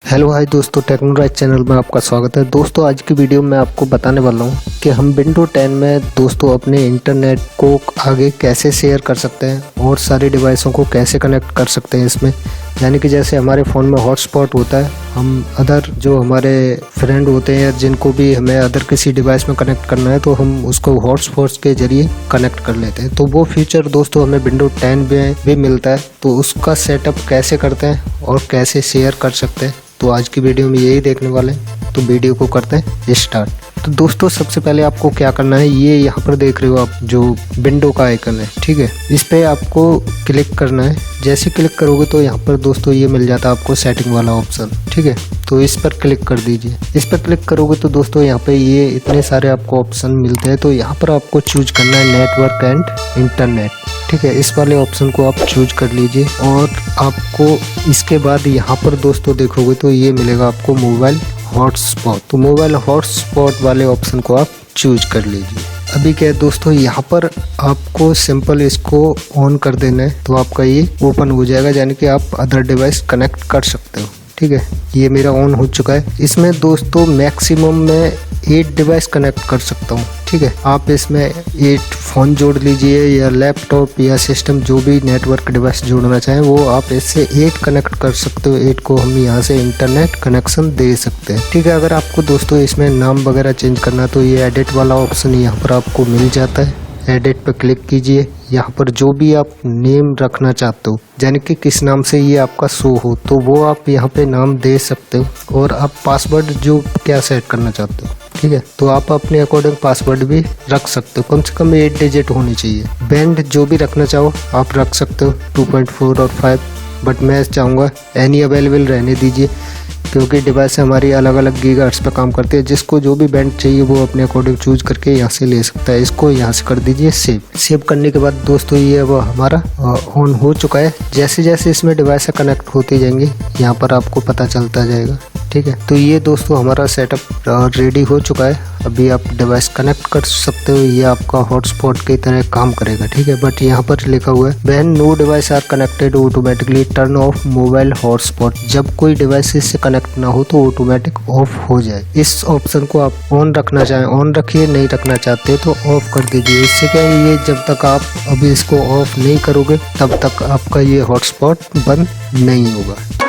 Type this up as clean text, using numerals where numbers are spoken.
Hello hi दोस्तों, टेक्नोराइज channel में आपका स्वागत है। दोस्तों आज की वीडियो में आपको बताने वाला हूँ कि हम विंडो 10 में दोस्तों अपने इंटरनेट को आगे कैसे शेयर कर सकते हैं और सारे डिवाइसों को कैसे कनेक्ट कर सकते हैं इसमें। यानी कि जैसे हमारे फ़ोन में हॉटस्पॉट होता है, हम अदर जो हमारे फ्रेंड होते हैं या जिनको भी हमें अदर किसी डिवाइस में कनेक्ट करना है तो हम उसको हॉटस्पॉट के जरिए कनेक्ट कर लेते हैं। तो वो फीचर दोस्तों हमें विंडो 10 में भी मिलता है। तो उसका सेटअप कैसे करते हैं और कैसे शेयर कर सकते हैं, तो आज की वीडियो में यही देखने वाले हैं। तो वीडियो को करते हैं स्टार्ट। तो दोस्तों सबसे पहले आपको क्या करना है, ये यहाँ पर देख रहे हो आप जो विंडो का आइकन है, ठीक है, इस पे आपको क्लिक करना है। जैसे क्लिक करोगे तो यहाँ पर दोस्तों ये मिल जाता है आपको सेटिंग वाला ऑप्शन, ठीक है। तो इस पर क्लिक कर दीजिए। इस पर क्लिक करोगे तो दोस्तों यहाँ पे ये इतने सारे आपको ऑप्शन मिलते हैं। तो यहाँ पर आपको चूज करना है नेटवर्क एंड इंटरनेट, ठीक है। इस वाले ऑप्शन को आप चूज कर लीजिए और आपको इसके बाद यहाँ पर दोस्तों देखोगे तो ये मिलेगा आपको मोबाइल हॉटस्पॉट। तो मोबाइल हॉटस्पॉट वाले ऑप्शन को आप चूज कर लीजिए। अभी क्या है दोस्तों, यहाँ पर आपको सिंपल इसको ऑन कर देना है तो आपका ये ओपन हो जाएगा, यानी कि आप अदर डिवाइस कनेक्ट कर सकते हो, ठीक है। ये मेरा ऑन हो चुका है। इसमें दोस्तों मैक्सिमम मैं 8 डिवाइस कनेक्ट कर सकता हूँ, ठीक है। आप इसमें 8 फ़ोन जोड़ लीजिए या लैपटॉप या सिस्टम, जो भी नेटवर्क डिवाइस जोड़ना चाहें वो आप इससे 8 कनेक्ट कर सकते हो। 8 को हम यहाँ से इंटरनेट कनेक्शन दे सकते हैं, ठीक है। अगर आपको दोस्तों इसमें नाम वगैरह चेंज करना तो ये एडिट वाला ऑप्शन यहाँ पर आपको मिल जाता है। एडिट पर क्लिक कीजिए। यहाँ पर जो भी आप नेम रखना चाहते हो, यानी कि किस नाम से ये आपका शो हो, तो वो आप यहाँ पे नाम दे सकते हो। और आप पासवर्ड जो क्या सेट करना चाहते हो, ठीक है, तो आप अपने अकॉर्डिंग पासवर्ड भी रख सकते हो। कम से कम 8 डिजिट होनी चाहिए। बैंड जो भी रखना चाहो आप रख सकते हो, 2.4 और 5, बट मैं चाहूँगा एनी अवेलेबल रहने दीजिए, क्योंकि डिवाइस हमारी अलग अलग गीगाहर्ट्ज़ पे काम करती है। जिसको जो भी बैंड चाहिए वो अपने अकॉर्डिंग चूज करके यहाँ से ले सकता है। इसको यहाँ से कर दीजिए सेव। सेव करने के बाद दोस्तों ये अब हमारा ऑन हो चुका है। जैसे जैसे इसमें डिवाइस कनेक्ट होती जाएंगी यहाँ पर आपको पता चलता जाएगा, ठीक है। तो ये दोस्तों हमारा सेटअप रेडी हो चुका है। अभी आप डिवाइस कनेक्ट कर सकते हो। ये आपका हॉटस्पॉट की तरह काम करेगा, ठीक है। बट यहाँ पर लिखा हुआ है when no device are connected automatically turn off mobile hotspot. जब कोई डिवाइस इससे कनेक्ट ना हो तो ऑटोमेटिक ऑफ हो जाए। इस ऑप्शन को आप ऑन रखना चाहें ऑन रखिए, नहीं रखना चाहते तो ऑफ कर दीजिए। इससे क्या है, ये जब तक आप अभी इसको ऑफ नहीं करोगे तब तक आपका ये हॉटस्पॉट बंद नहीं होगा।